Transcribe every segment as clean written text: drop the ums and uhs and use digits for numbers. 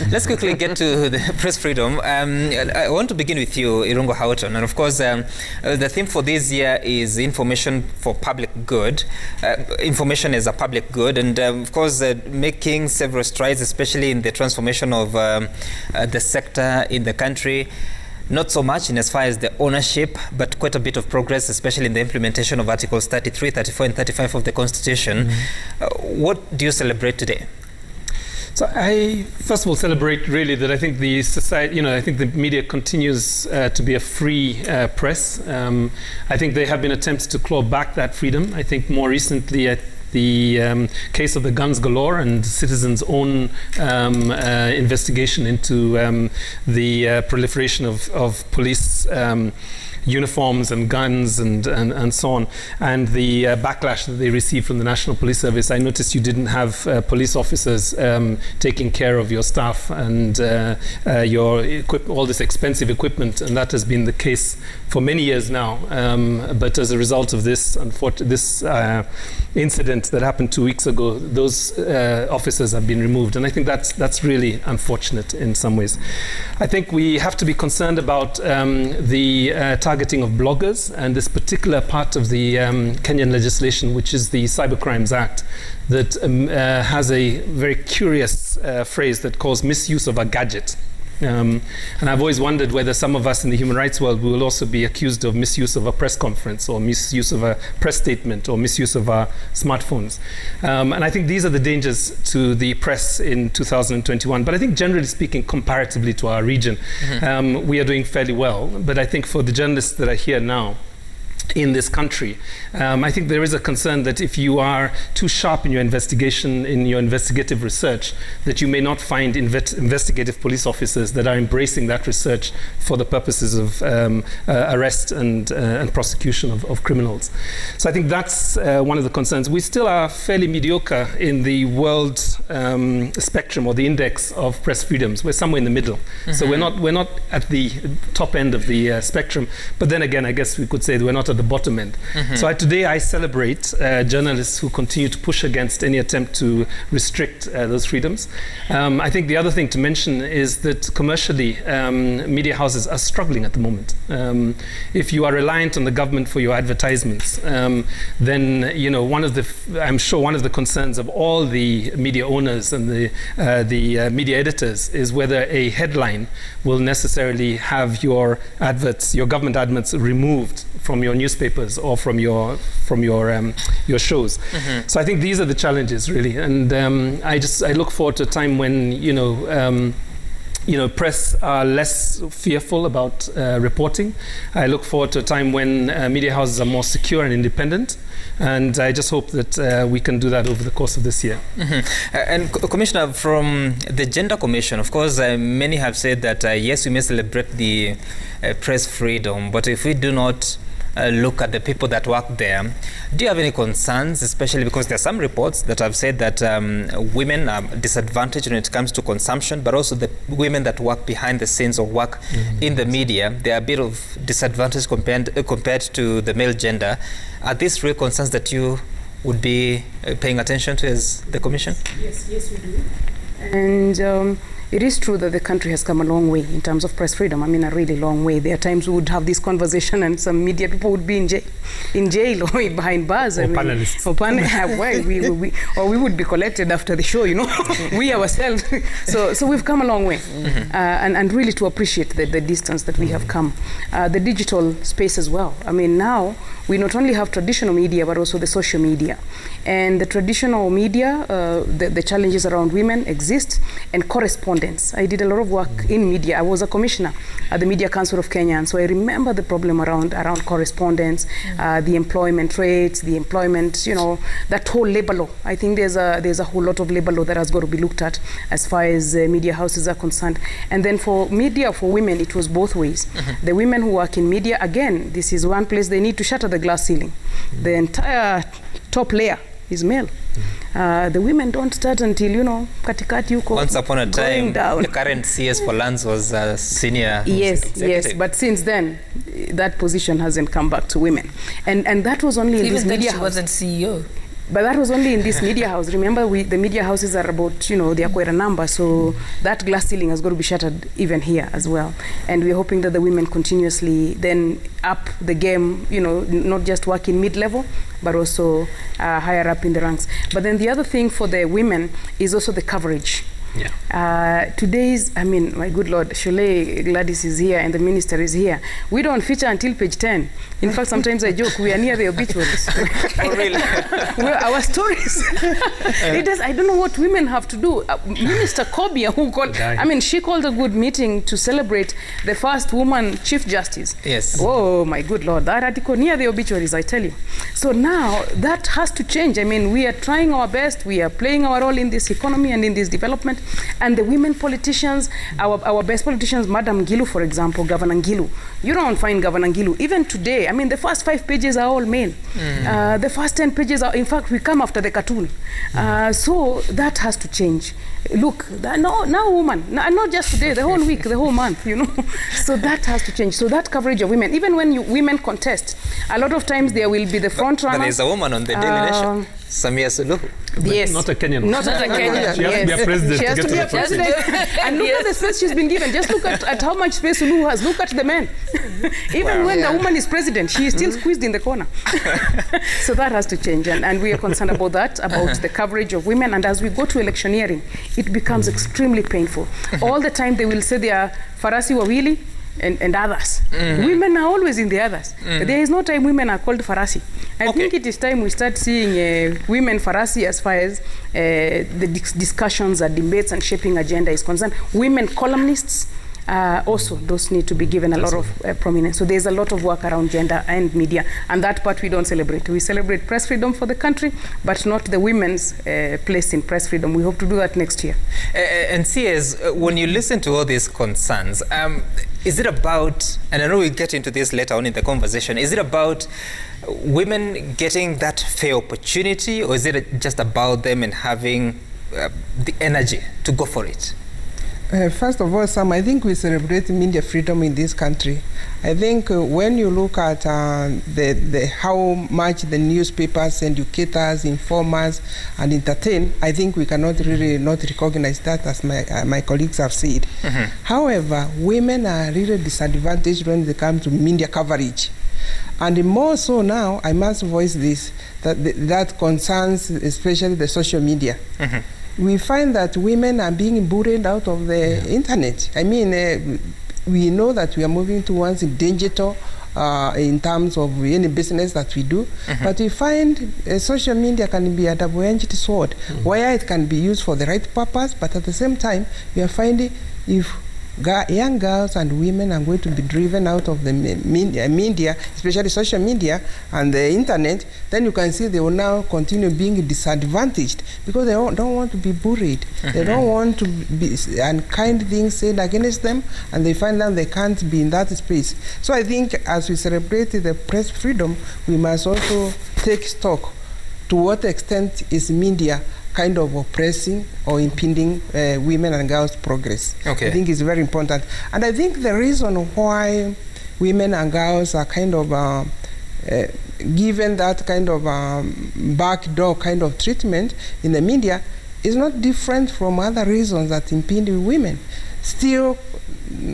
Let's quickly get to the press freedom. I want to begin with you, Irungu Houghton. And of course, the theme for this year is information for public good. Information as a public good. And of course, making several strides, especially in the transformation of the sector in the country. Not so much in as far as the ownership, but quite a bit of progress, especially in the implementation of Articles 33, 34, and 35 of the Constitution. What do you celebrate today? So I, first of all, celebrate really that I think the society, I think the media continues to be a free press. I think there have been attempts to claw back that freedom. I think more recently, the case of the guns galore and citizens' own investigation into the proliferation of police uniforms and guns and so on, and the backlash that they received from the National Police Service. I noticed you didn't have police officers taking care of your staff and all this expensive equipment, and that has been the case for many years now. But as a result of this incident that happened 2 weeks ago, those officers have been removed, and I think that's really unfortunate in some ways. I think we have to be concerned about the targeting of bloggers and this particular part of the Kenyan legislation, which is the Cybercrimes Act, that has a very curious phrase that calls misuse of a gadget. And I've always wondered whether some of us in the human rights world will also be accused of misuse of a press conference or misuse of a press statement or misuse of our smartphones. And I think these are the dangers to the press in 2021. But I think generally speaking, comparatively to our region, we are doing fairly well. But I think for the journalists that are here now, in this country, I think there is a concern that if you are too sharp in your investigation, in your investigative research, that you may not find investigative police officers that are embracing that research for the purposes of arrest and prosecution of criminals. So I think that's one of the concerns. We still are fairly mediocre in the world spectrum or the index of press freedoms. We're somewhere in the middle. So we're not at the top end of the spectrum. But then again, I guess we could say that we're not at the bottom end. So today I celebrate journalists who continue to push against any attempt to restrict those freedoms. I think the other thing to mention is that commercially media houses are struggling at the moment. If you are reliant on the government for your advertisements, then I'm sure one of the concerns of all the media owners and the media editors is whether a headline will necessarily have your adverts, your government adverts, removed from your newspapers or from your shows. So I think these are the challenges really, and I look forward to a time when press are less fearful about reporting. I look forward to a time when media houses are more secure and independent, and I just hope that we can do that over the course of this year. And Commissioner, from the Gender Commission, of course, many have said that yes, we may celebrate the press freedom, but if we do not look at the people that work there, do you have any concerns, especially because there are some reports that have said that women are disadvantaged when it comes to consumption, but also the women that work behind the scenes or work in the media, they are a bit of disadvantage compared to the male gender. Are these real concerns that you would be paying attention to as the Commission? Yes, we do. And it is true that the country has come a long way in terms of press freedom. I mean, a really long way. There are times we would have this conversation and some media people would be in jail or behind bars. Or panelists. Or we would be collected after the show, we ourselves. So we've come a long way. And really to appreciate the distance that we have come. The digital space as well. I mean, now we not only have traditional media, but also the social media. And the traditional media, the challenges around women exist, and correspondence. I did a lot of work in media. I was a commissioner at the Media Council of Kenya, and so I remember the problem around correspondence, the employment rates, the employment, that whole labor law. I think there's a whole lot of labor law that has got to be looked at as far as media houses are concerned. And then for media, for women, it was both ways. The women who work in media, again, this is one place they need to shatter the glass ceiling. The entire top layer is male. The women don't start until, katikati yuko. Once upon a time, the current CS for Lands was a senior executive. Yes, but since then, that position hasn't come back to women. And that was only in this media house. Even then she wasn't CEO. But that was only in this media house. Remember, the media houses are about, you know, they are quite a number. So that glass ceiling has got to be shattered even here as well. And we're hoping that the women continuously then up the game, you know, not just work in mid-level, but also higher up in the ranks. But then the other thing for the women is also the coverage. Yeah. Today's, I mean, my good Lord, Shule Gladys is here and the minister is here. We don't feature until page 10. In fact, sometimes I joke, we are near the obituaries. Oh, really? Our stories. I don't know what women have to do. Minister Kobia, who called, I mean, she called a good meeting to celebrate the first woman Chief Justice. Yes. Oh, my good Lord, that article near the obituaries, I tell you. So now that has to change. I mean, we are trying our best. We are playing our role in this economy and in this development. And the women politicians, our best politicians, Madam Ngilu, for example, Governor Ngilu. You don't find Governor Ngilu. Even today, I mean, the first 5 pages are all male. The first 10 pages are, in fact, we come after the cartoon. So that has to change. Look, now woman, not just today, the whole week, the whole month, you know. So that has to change. So that coverage of women, even when women contest, a lot of times there will be the front runner. But there's a woman on the Daily Nation, Samia Suluhu. Yes. Not a Kenyan. Not a Kenyan. She has to be a president. She has to be a president. And look at the space she's been given. Just look at how much space Suluhu has. Look at the men. Even when the woman is president, she is still squeezed in the corner. So that has to change. And we are concerned about that, about the coverage of women. And as we go to electioneering, it becomes extremely painful. All the time they will say they are Farasi Wawili and others. Women are always in the others. There is no time women are called Farasi. I think it is time we start seeing women Farasi as far as the discussions and debates and shaping agenda is concerned. Women columnists, also those need to be given a lot of prominence. So there's a lot of work around gender and media, and that part we don't celebrate. We celebrate press freedom for the country, but not the women's place in press freedom. We hope to do that next year. And CS, when you listen to all these concerns, is it about, and I know we'll get into this later on in the conversation, is it about women getting that fair opportunity, or is it just about them and having the energy to go for it? First of all, Sam, I think we celebrate media freedom in this country. I think when you look at how much the newspapers educate us, inform us, and entertain, I think we cannot really not recognize that, as my colleagues have said. However, women are really disadvantaged when they come to media coverage. And more so now, I must voice this, that concerns especially the social media. We find that women are being bullied out of the internet. I mean, we know that we are moving towards digital in terms of any business that we do, but we find social media can be a double-edged sword, where it can be used for the right purpose, but at the same time, we are finding if young girls and women are going to be driven out of the media, especially social media and the internet, then you can see they will now continue being disadvantaged because they don't want to be bullied. They don't want to be unkind things said against them, and they find that they can't be in that space. So I think as we celebrate the press freedom, we must also take stock to what extent is media kind of oppressing or impeding women and girls' progress. I think it's very important. And I think the reason why women and girls are kind of given that kind of backdoor kind of treatment in the media is not different from other reasons that impede women. Still,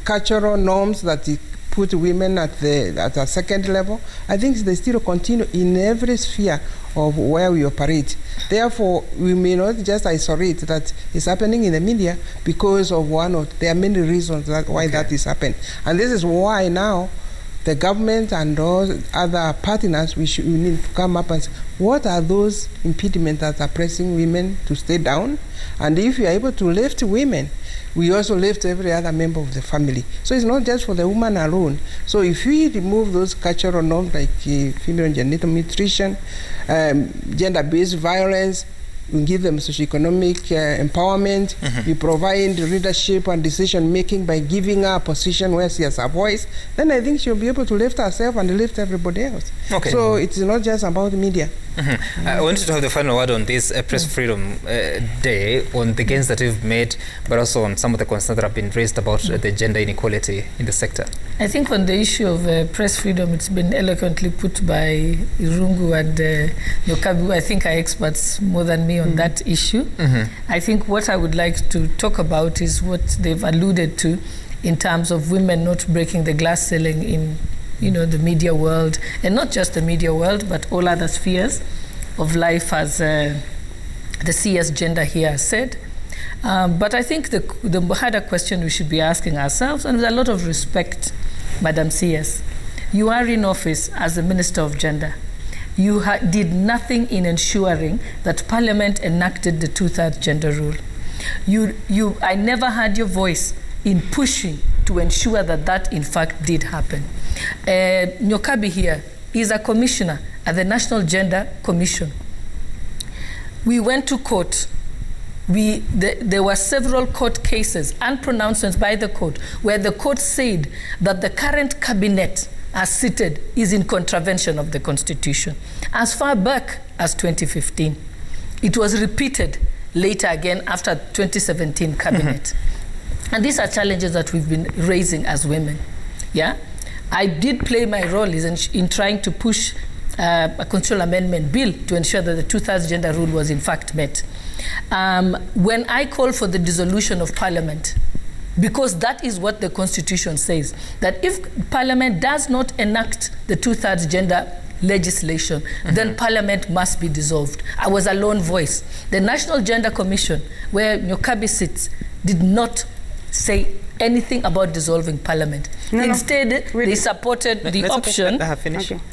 cultural norms that put women at a second level, I think they still continue in every sphere of where we operate. Therefore, we may not just isolate that it's happening in the media because of there are many reasons why that is happening. And this is why now the government and all other partners, we need to come up and say, what are those impediments that are pressing women to stay down? And if you are able to lift women, we also lift every other member of the family. So it's not just for the woman alone. So if we remove those cultural norms like female genital mutilation, gender-based violence, we give them socioeconomic empowerment, we provide leadership and decision making by giving her a position where she has a voice, then I think she'll be able to lift herself and lift everybody else. Okay. So it's not just about media. I wanted to have the final word on this Press Freedom Day, on the gains that we've made, but also on some of the concerns that have been raised about the gender inequality in the sector. I think on the issue of press freedom, it's been eloquently put by Irungu and Nyokabi. I think are experts more than me on that issue. I think what I would like to talk about is what they've alluded to in terms of women not breaking the glass ceiling in the media world, and not just the media world, but all other spheres of life, as the CS gender here said. But I think the harder question we should be asking ourselves, and with a lot of respect, Madam CS, you are in office as the Minister of Gender. You did nothing in ensuring that Parliament enacted the 2/3 gender rule. I never heard your voice in pushing to ensure that that in fact did happen. Nyokabi here is a commissioner at the National Gender Commission. We went to court. There were several court cases and pronouncements by the court where the court said that the current cabinet as seated is in contravention of the Constitution. As far back as 2015. It was repeated later again after 2017 cabinet. And these are challenges that we've been raising as women. Yeah, I did play my role in trying to push a constitutional amendment bill to ensure that the 2/3 gender rule was in fact met. When I call for the dissolution of Parliament, because that is what the Constitution says, that if Parliament does not enact the 2/3 gender legislation, then Parliament must be dissolved. I was a lone voice. The National Gender Commission, where Nyokabi sits, did not say anything about dissolving Parliament. Instead, they supported the option.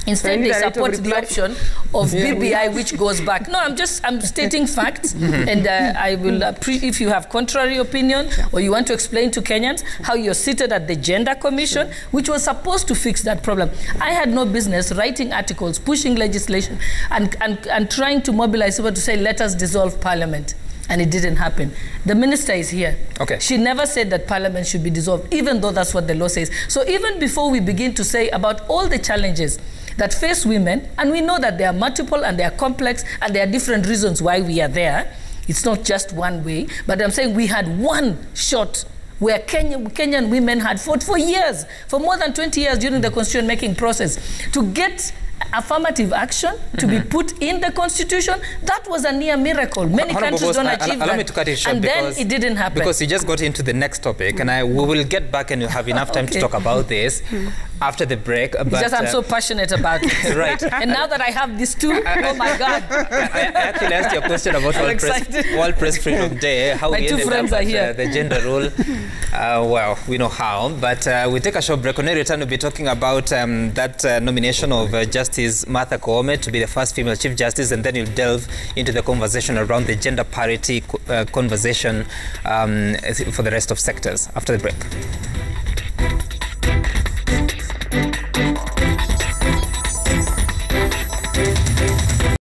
Instead, they supported the option of BBI, which goes back. No, I'm stating facts, and I will if you have contrary opinion or you want to explain to Kenyans how you're seated at the Gender Commission, which was supposed to fix that problem. I had no business writing articles, pushing legislation, and trying to mobilize people to say, let us dissolve Parliament. And it didn't happen. The minister is here. Okay. She never said that Parliament should be dissolved, even though that's what the law says. So even before we begin to say about all the challenges that face women, and we know that they are multiple and they are complex and there are different reasons why we are there. It's not just one way, but I'm saying we had one shot where Kenyan women had fought for years, for more than 20 years during the constitution making process, to get affirmative action to be put in the Constitution. That was a near miracle. Many countries don't achieve that. Allow me to cut it short, and then it didn't happen. Because you just got into the next topic, and we will get back and you'll have enough time to talk about this after the break. But, just I'm so passionate about it. Right. And now that I have these two, oh my God. I actually asked you a question about World Press Freedom Day. How my we two friends are here. The gender rule. Well, we know how. But we take a short break. When we return, we'll be talking about that nomination of Justice Martha Koome to be the first female Chief Justice, and then you'll delve into the conversation around the gender parity conversation for the rest of sectors after the break.